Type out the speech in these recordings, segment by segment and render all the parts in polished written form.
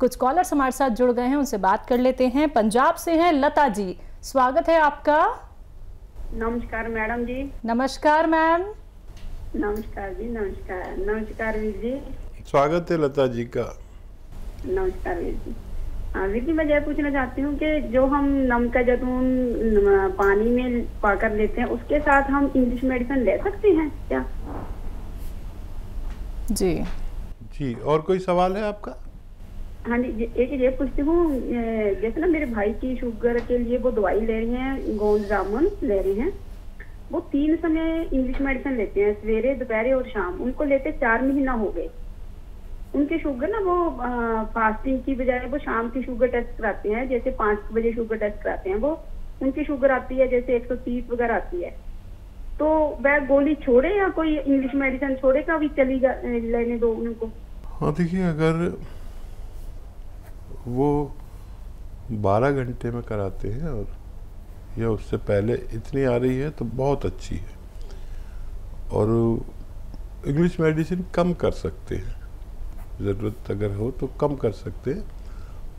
कुछ कॉलर्स हमारे साथ जुड़ गए हैं, उनसे बात कर लेते हैं। पंजाब से हैं लता जी, स्वागत है आपका। नमस्कार मैडम जी। नमस्कार मैम। नमस्कार जी। नमस्कार। नमस्कार वीर जी। स्वागत है लता जी का। नमस्कार वीर जी। वीर जी, मैं यह पूछना चाहती हूँ कि जो हम नमक का जैतून पानी में पाकर लेते हैं, उसके साथ हम इंग्लिश मेडिसिन ले सकते हैं क्या? जी जी, और कोई सवाल है आपका? हाँ जी, एक ये पूछती हूँ, जैसे ना मेरे भाई की शुगर के लिए वो दवाई ले रही हैं, गोंद जामुन ले रहे हैं। वो 3 समय इंग्लिश मेडिसिन लेते हैं, सवेरे दोपहर और शाम। उनको लेते 4 महीना हो गए। उनकी शुगर ना वो फास्टिंग की बजाय वो शाम की शुगर टेस्ट कराते हैं, जैसे 5 बजे शुगर टेस्ट कराते हैं। वो उनकी शुगर आती है जैसे 130 वगैरह आती है। तो वह गोली छोड़े या कोई इंग्लिश मेडिसिन छोड़े का भी लेने दो उनको? हाँ देखिए, अगर वो 12 घंटे में कराते हैं और या उससे पहले इतनी आ रही है तो बहुत अच्छी है। और इंग्लिश मेडिसिन कम कर सकते हैं, ज़रूरत अगर हो तो कम कर सकते हैं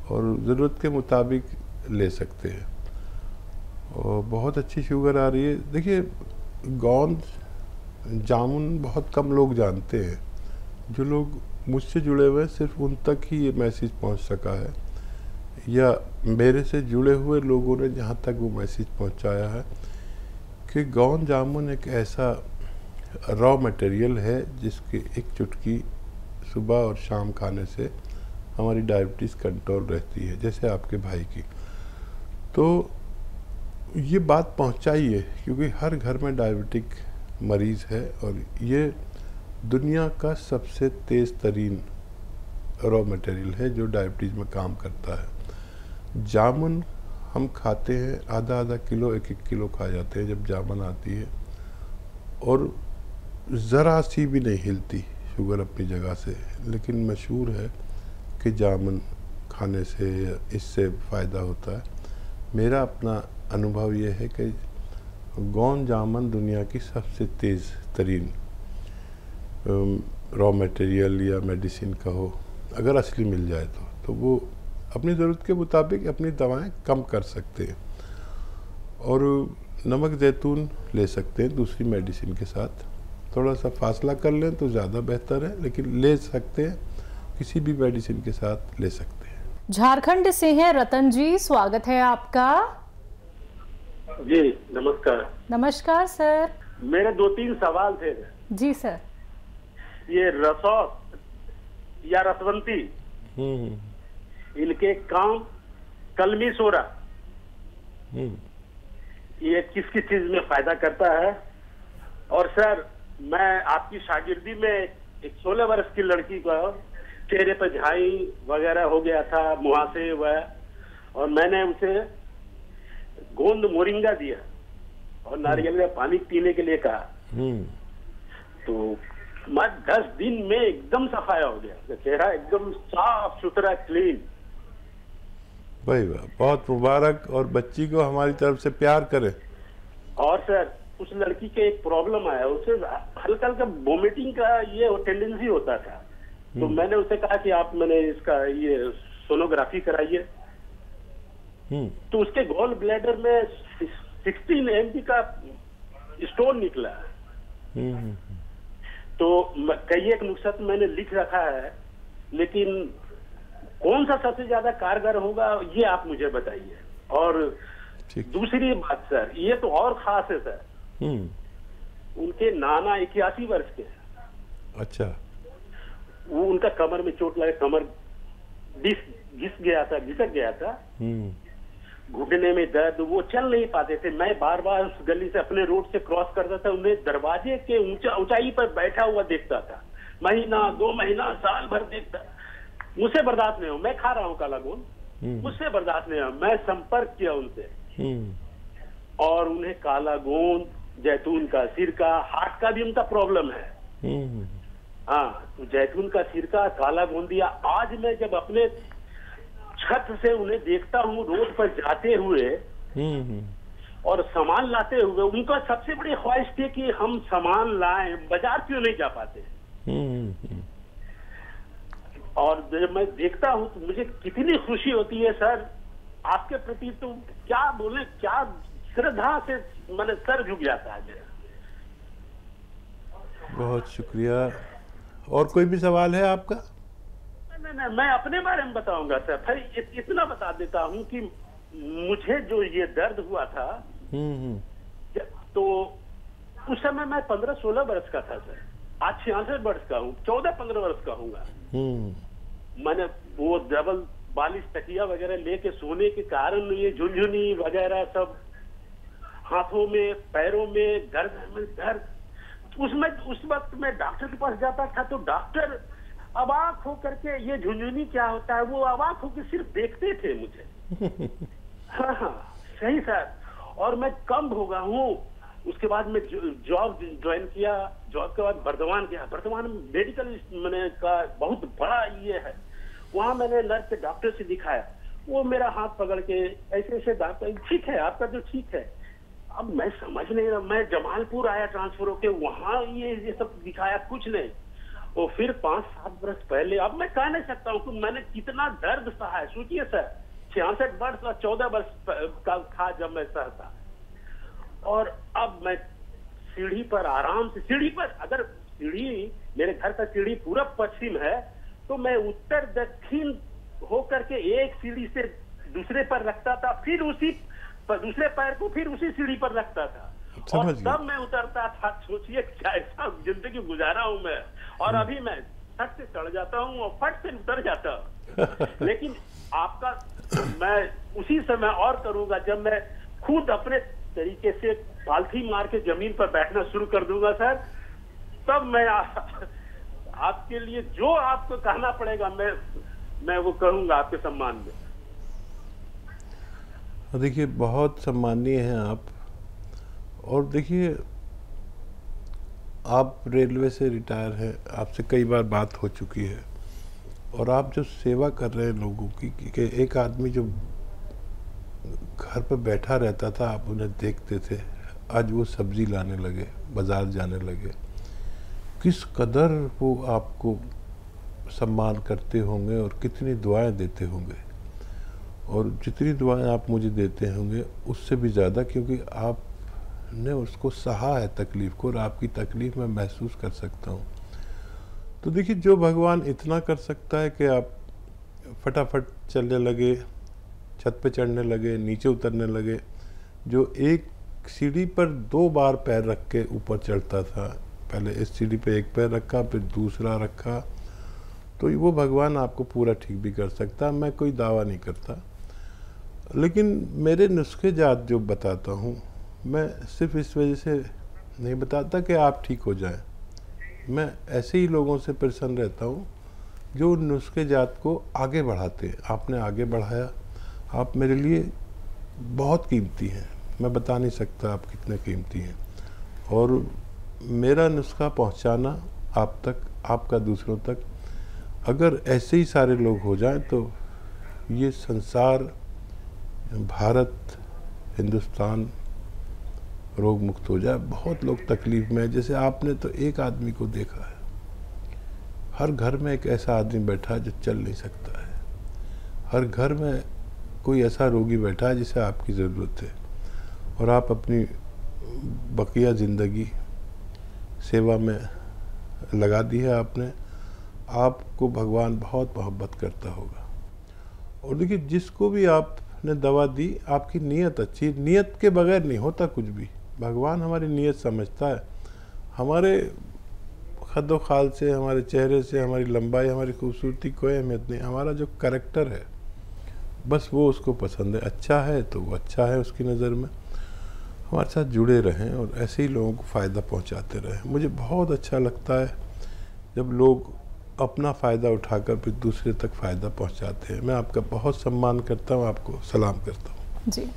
और ज़रूरत के मुताबिक ले सकते हैं। और बहुत अच्छी शुगर आ रही है। देखिए, गोंद जामुन बहुत कम लोग जानते हैं। जो लोग मुझसे जुड़े हुए हैं सिर्फ उन तक ही ये मैसेज पहुंच सका है, या मेरे से जुड़े हुए लोगों ने जहां तक वो मैसेज पहुंचाया है कि गोंद जामुन एक ऐसा रॉ मटेरियल है जिसकी एक चुटकी सुबह और शाम खाने से हमारी डायबिटीज़ कंट्रोल रहती है, जैसे आपके भाई की। तो ये बात पहुंचाइए, क्योंकि हर घर में डायबिटिक मरीज़ है और ये दुनिया का सबसे तेज़ तरीन रॉ मटेरियल है जो डायबिटीज़ में काम करता है। जामुन हम खाते हैं, आधा किलो 1 किलो खा जाते हैं जब जामुन आती है, और ज़रा सी भी नहीं हिलती शुगर अपनी जगह से। लेकिन मशहूर है कि जामुन खाने से इससे फ़ायदा होता है। मेरा अपना अनुभव ये है कि गोंद जामुन दुनिया की सबसे तेज़ तरीन रॉ मटेरियल या मेडिसिन का हो, अगर असली मिल जाए तो वो अपनी ज़रूरत के मुताबिक अपनी दवाएं कम कर सकते हैं। और नमक जैतून ले सकते हैं दूसरी मेडिसिन के साथ। थोड़ा सा फासला कर लें तो ज़्यादा बेहतर है, लेकिन ले सकते हैं, किसी भी मेडिसिन के साथ ले सकते हैं। झारखंड से हैं रतन जी, स्वागत है आपका। जी नमस्कार। नमस्कार सर। मेरे 2-3 सवाल थे। जी सर। ये रसौस या रसवंती, इनके काम, कलमी सोरा, ये किस किस चीज में फायदा करता है? और सर, मैं आपकी शागिर्दी में एक 16 वर्ष की लड़की का चेहरे पर झाई वगैरह हो गया था, मुहासे वह, और मैंने उसे गोंद मोरिंगा दिया और नारियल का पानी पीने के लिए कहा। तो 10 दिन में एकदम सफाया हो गया, चेहरा एकदम साफ सुथरा क्लीन। भाई वाह, बहुत मुबारक, और बच्ची को हमारी तरफ से प्यार करें। और सर, उस लड़की के एक प्रॉब्लम आया, उसे हल्का हल्का वोमिटिंग का ये टेंडेंसी होता था। तो मैंने उसे कहा कि आप मैंने इसका ये सोनोग्राफी कराइए। तो उसके गॉल ब्लैडर में 16 mg का स्टोन निकला। तो कई एक नुस्खा मैंने लिख रखा है, लेकिन कौन सा सबसे ज्यादा कारगर होगा ये आप मुझे बताइए। और दूसरी बात सर, ये तो और खास है सर, उनके नाना 81 वर्ष के। अच्छा। वो उनका कमर में चोट लगा, कमर घिसक गया था, घुटने में दर्द, वो चल नहीं पाते थे। मैं बार बार उस गली से अपने रोड से क्रॉस करता था, उन्हें दरवाजे के ऊंचाई पर बैठा हुआ देखता था, महीना 2 महीना साल भर देखता। मुझसे बर्दाश्त नहीं हो, मैं खा रहा हूँ काला गोंद, मुझसे बर्दाश्त नहीं हो। मैं संपर्क किया उनसे और उन्हें काला गोंद, जैतून का सिरका, हार्ट का भी उनका प्रॉब्लम है। हाँ, तो जैतून का सिरका, काला गोंद दिया। आज मैं जब अपने छत से उन्हें देखता हूँ रोड पर जाते हुए और सामान लाते हुए, उनका सबसे बड़ी ख्वाहिश थी कि हम सामान लाएं, बाजार क्यों नहीं जा पाते। और जब मैं देखता हूँ तो मुझे कितनी खुशी होती है सर आपके प्रति। तो क्या बोले, क्या श्रद्धा से मैंने सर झुक जाता है मेरा। बहुत शुक्रिया। और कोई भी सवाल है आपका? नहीं, मैं अपने बारे में बताऊंगा सर। फिर इतना बता देता हूँ कि मुझे जो ये दर्द हुआ था तो उस समय मैं 15-16 वर्ष का था सर। आज 66 वर्ष का हूँ, 14-15 वर्ष का हूँगा। मैंने वो डबल बालिश तकिया वगैरह लेके सोने के कारण ये झुनझुनी वगैरह सब हाथों में, पैरों में, गर्दन में दर्द। उसमें उस वक्त मैं डॉक्टर के पास जाता था तो डॉक्टर अवाक होकर के ये झुनझुनी क्या होता है, वो अवाक होकर सिर्फ देखते थे मुझे। हाँ सही सर। और मैं कम हो गया हूँ। उसके बाद मैं जॉब ज्वाइन किया। जॉब के बाद बर्दवान गया। बर्दवान मेडिकल मैंने का बहुत बड़ा ये है, वहां मैंने नर्स के डॉक्टर से दिखाया। वो मेरा हाथ पकड़ के ऐसे ऐसे डॉक्टर, ठीक है आपका जो ठीक है। अब मैं समझ नहीं रहा, मैं जमालपुर आया ट्रांसफर होके, वहां ये सब दिखाया, कुछ नहीं। और फिर 5-7 वर्ष पहले, अब मैं कह नहीं सकता हूँ कि मैंने कितना दर्द सहा है। सोचिए सर 66 वर्ष और 14 वर्ष का था जब मैं सहता। और अब मैं सीढ़ी पर आराम से, सीढ़ी पर, अगर सीढ़ी मेरे घर का सीढ़ी पूरब पश्चिम है तो मैं उत्तर दक्षिण होकर के एक सीढ़ी से दूसरे पर रखता था, फिर उसी दूसरे पैर को फिर उसी सीढ़ी पर रखता था और तब मैं उतरता था। सोचिए क्या ऐसा जिंदगी गुजारा हूं मैं। और अभी मैं फट से चढ़ जाता हूं और फट से उतर जाता हूं। लेकिन आपका मैं उसी समय और करूंगा जब मैं खुद अपने तरीके से पालथी मार के जमीन पर बैठना शुरू कर दूंगा सर। तब मैं आपके लिए जो आपको कहना पड़ेगा मैं वो करूंगा आपके सम्मान में। देखिए बहुत सम्मानीय हैं आप। और देखिए आप रेलवे से रिटायर हैं, आपसे कई बार बात हो चुकी है। और आप जो सेवा कर रहे हैं लोगों की, कि एक आदमी जो घर पर बैठा रहता था आप उन्हें देखते थे, आज वो सब्जी लाने लगे, बाज़ार जाने लगे। किस कदर वो आपको सम्मान करते होंगे और कितनी दुआएं देते होंगे। और जितनी दुआएं आप मुझे देते होंगे उससे भी ज़्यादा, क्योंकि आपने उसको सहा है तकलीफ़ को, और आपकी तकलीफ़ मैं महसूस कर सकता हूँ। तो देखिए जो भगवान इतना कर सकता है कि आप फटाफट चलने लगे, छत पे चढ़ने लगे, नीचे उतरने लगे। जो एक सीढ़ी पर 2 बार पैर रख के ऊपर चढ़ता था, पहले इस सीढ़ी पे एक पैर रखा फिर दूसरा रखा, तो वो भगवान आपको पूरा ठीक भी कर सकता। मैं कोई दावा नहीं करता, लेकिन मेरे नुस्खे जात जो बताता हूँ मैं सिर्फ इस वजह से नहीं बताता कि आप ठीक हो जाएं। मैं ऐसे ही लोगों से प्रसन्न रहता हूँ जो नुस्खे जात को आगे बढ़ाते हैं। आपने आगे बढ़ाया, आप मेरे लिए बहुत कीमती हैं, मैं बता नहीं सकता आप कितने कीमती हैं। और मेरा नुस्खा पहुँचाना आप तक, आपका दूसरों तक, अगर ऐसे ही सारे लोग हो जाएं तो ये संसार, भारत, हिंदुस्तान रोग मुक्त हो जाए। बहुत लोग तकलीफ़ में, जैसे आपने तो एक आदमी को देखा है, हर घर में एक ऐसा आदमी बैठा है जो चल नहीं सकता है, हर घर में कोई ऐसा रोगी बैठा है जिसे आपकी ज़रूरत है। और आप अपनी बकिया ज़िंदगी सेवा में लगा दी है आपने। आपको भगवान बहुत मोहब्बत करता होगा। और देखिए जिसको भी आपने दवा दी, आपकी नीयत अच्छी, नीयत के बगैर नहीं होता कुछ भी। भगवान हमारी नीयत समझता है। हमारे खद्दो खाल से, हमारे चेहरे से, हमारी लंबाई, हमारी खूबसूरती कोई अहमियत नहीं। हमारा जो करैक्टर है बस वो उसको पसंद है। अच्छा है तो वो अच्छा है उसकी नज़र में। हमारे साथ जुड़े रहें और ऐसे ही लोगों को फ़ायदा पहुंचाते रहें। मुझे बहुत अच्छा लगता है जब लोग अपना फ़ायदा उठाकर फिर दूसरे तक फ़ायदा पहुंचाते हैं। मैं आपका बहुत सम्मान करता हूं, आपको सलाम करता हूं। जी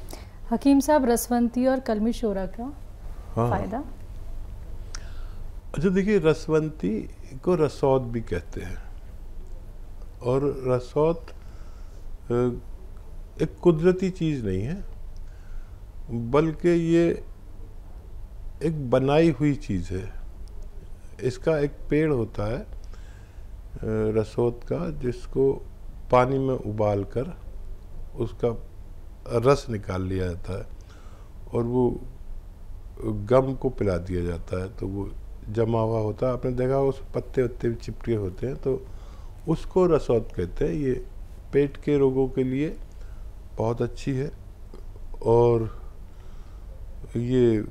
हकीम साहब, रसवंती और कलमी शोरा का फ़ायदा? अच्छा देखिए, रसवंती को रसौत भी कहते हैं। और रसौत एक कुदरती चीज़ नहीं है, बल्कि ये एक बनाई हुई चीज़ है। इसका एक पेड़ होता है रसोद का, जिसको पानी में उबाल कर उसका रस निकाल लिया जाता है और वो गम को पिला दिया जाता है। तो वो जमा हुआ होता है, आपने देखा उस पत्ते वत्ते भी चिपके होते हैं, तो उसको रसौद कहते हैं। ये पेट के रोगों के लिए बहुत अच्छी है और ये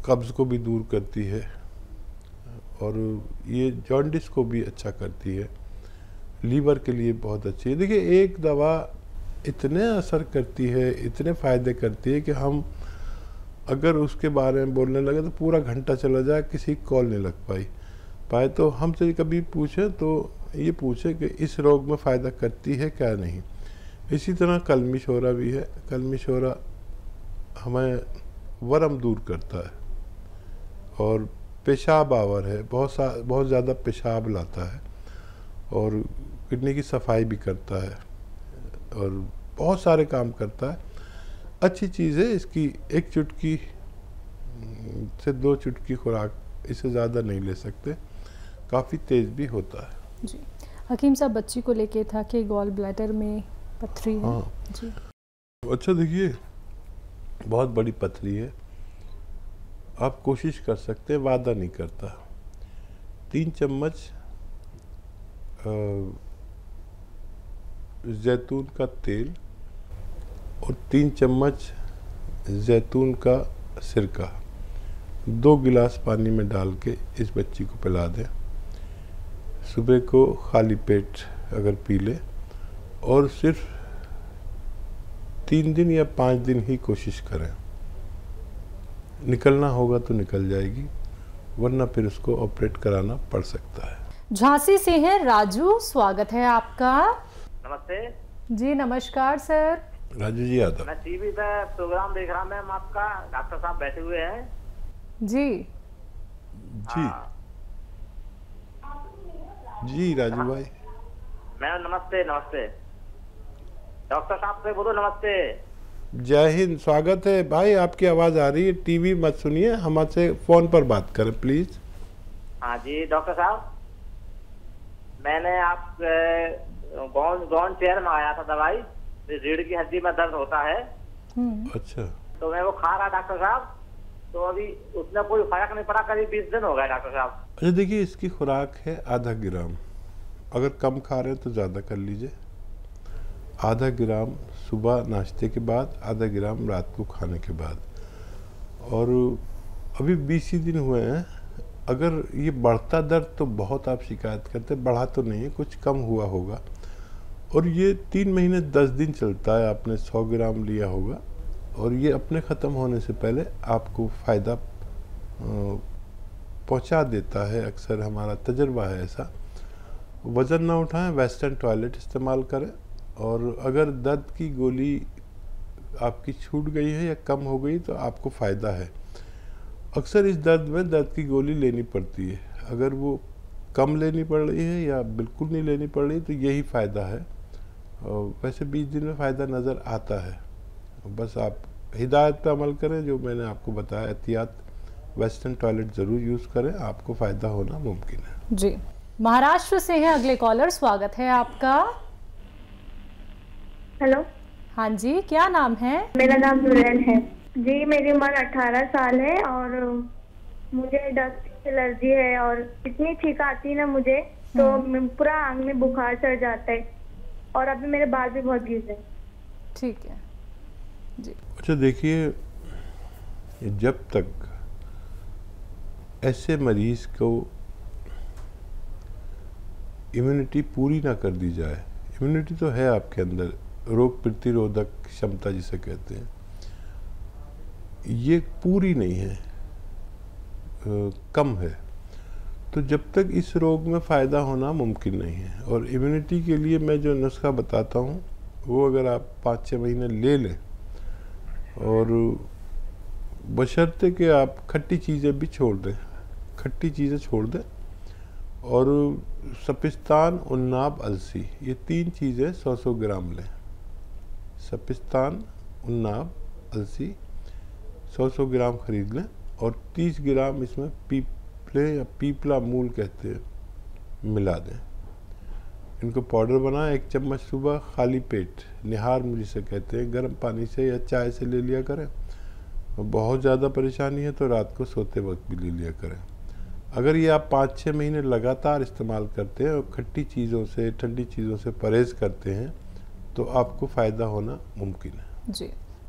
कब्ज़ को भी दूर करती है और ये जॉन्डिस को भी अच्छा करती है, लीवर के लिए बहुत अच्छी है। देखिए, एक दवा इतने असर करती है, इतने फ़ायदे करती है कि हम अगर उसके बारे में बोलने लगे तो पूरा घंटा चला जाए, किसी कॉल नहीं लग पाए। तो हमसे कभी पूछे तो ये पूछे कि इस रोग में फ़ायदा करती है क्या नहीं। इसी तरह कलमी शोरा भी है। कलमी शोरा हमें वरम दूर करता है और पेशाब आवर है, बहुत ज़्यादा पेशाब लाता है और किडनी की सफाई भी करता है और बहुत सारे काम करता है। अच्छी चीज़ है। इसकी एक चुटकी से 2 चुटकी खुराक, इससे ज़्यादा नहीं ले सकते, काफ़ी तेज़ भी होता है। जी हकीम साहब, बच्ची को लेके था कि गॉल ब्लैडर में पथरी है। हाँ जी। अच्छा, देखिए, बहुत बड़ी पथरी है। आप कोशिश कर सकते हैं, वादा नहीं करता। 3 चम्मच जैतून का तेल और 3 चम्मच जैतून का सिरका 2 गिलास पानी में डाल के इस बच्ची को पिला दें। सुबह को खाली पेट अगर पी ले और सिर्फ 3 दिन या 5 दिन ही कोशिश करें। निकलना होगा तो निकल जाएगी, वरना फिर उसको ऑपरेट कराना पड़ सकता है। झांसी से हैं राजू, स्वागत है आपका। नमस्ते जी नमस्कार सर। राजू जी आता। मैं टीवी पे प्रोग्राम देख रहा मैम आपका, डॉक्टर साहब बैठे हुए हैं। जी जी जी राजू भाई। मैम नमस्ते। नमस्ते डॉक्टर साहब से बोलो नमस्ते। जय हिंद, स्वागत है भाई। आपकी आवाज़ आ रही है, टीवी मत सुनिए, हमसे फ़ोन पर बात करें प्लीज़। हाँ जी डॉक्टर साहब, मैंने आप गौन चेयर में आया था दवाई, रीढ़ की हड्डी में दर्द होता है। अच्छा, तो मैं वो खा रहा डॉक्टर साहब, तो अभी उसमें कोई फर्क नहीं पड़ा। करीब 20 दिन हो गए डॉक्टर साहब। अच्छा देखिए, इसकी खुराक है आधा ग्राम। अगर कम खा रहे हैं तो ज़्यादा कर लीजिए। आधा ग्राम सुबह नाश्ते के बाद, आधा ग्राम रात को खाने के बाद। और अभी 20 ही दिन हुए हैं। अगर ये बढ़ता दर्द तो बहुत आप शिकायत करते, बढ़ा तो नहीं है, कुछ कम हुआ होगा। और ये 3 महीने 10 दिन चलता है। आपने 100 ग्राम लिया होगा और ये अपने ख़त्म होने से पहले आपको फ़ायदा पहुंचा देता है। अक्सर हमारा तजर्बा है ऐसा। वज़न ना उठाएं, वेस्टर्न टॉयलेट इस्तेमाल करें। और अगर दर्द की गोली आपकी छूट गई है या कम हो गई तो आपको फ़ायदा है। अक्सर इस दर्द में दर्द की गोली लेनी पड़ती है। अगर वो कम लेनी पड़ रही है या बिल्कुल नहीं लेनी पड़ रही तो यही फ़ायदा है। वैसे 20 दिन में फ़ायदा नज़र आता है। बस आप हिदायत पे अमल करें जो मैंने आपको बताया। एहतियात, वेस्टर्न टॉयलेट ज़रूर यूज़ करें, आपको फ़ायदा होना मुमकिन है। जी महाराष्ट्र से हैं अगले कॉलर, स्वागत है आपका। हेलो। हाँ जी, क्या नाम है? मेरा नाम जुरैन है जी। मेरी उम्र 18 साल है और मुझे डस्ट एलर्जी है और इतनी छींक आती है ना मुझे, तो पूरा आंग में बुखार चढ़ जाता है और अभी मेरे बाल भी बहुत गिर रहे हैं। ठीक है जी। अच्छा देखिए, जब तक ऐसे मरीज को इम्यूनिटी पूरी ना कर दी जाए, इम्यूनिटी तो है आपके अंदर, रोग प्रतिरोधक क्षमता जिसे कहते हैं, ये पूरी नहीं है, कम है, तो जब तक इस रोग में फ़ायदा होना मुमकिन नहीं है। और इम्यूनिटी के लिए मैं जो नुस्खा बताता हूँ वो अगर आप 5-6 महीने ले लें, और बशर्ते कि आप खट्टी चीज़ें भी छोड़ दें, खट्टी चीज़ें छोड़ दें, और सपिस्तान, उन्नाब, अलसी, ये 3 चीज़ें 100-100 ग्राम लें। सपिस्तान, उन्नाब, अलसी 100-100 ग्राम खरीद लें और 30 ग्राम इसमें पीपले या पीपला मूल कहते हैं, मिला दें। इनको पाउडर बना 1 चम्मच सुबह खाली पेट, निहार मुझे से कहते हैं, गर्म पानी से या चाय से ले लिया करें। और बहुत ज़्यादा परेशानी है तो रात को सोते वक्त भी ले लिया करें। अगर ये आप 5-6 महीने लगातार इस्तेमाल करते हैं और खट्टी चीज़ों से, ठंडी चीज़ों से परहेज़ करते हैं तो आपको फ़ायदा होना मुमकिन है। जी।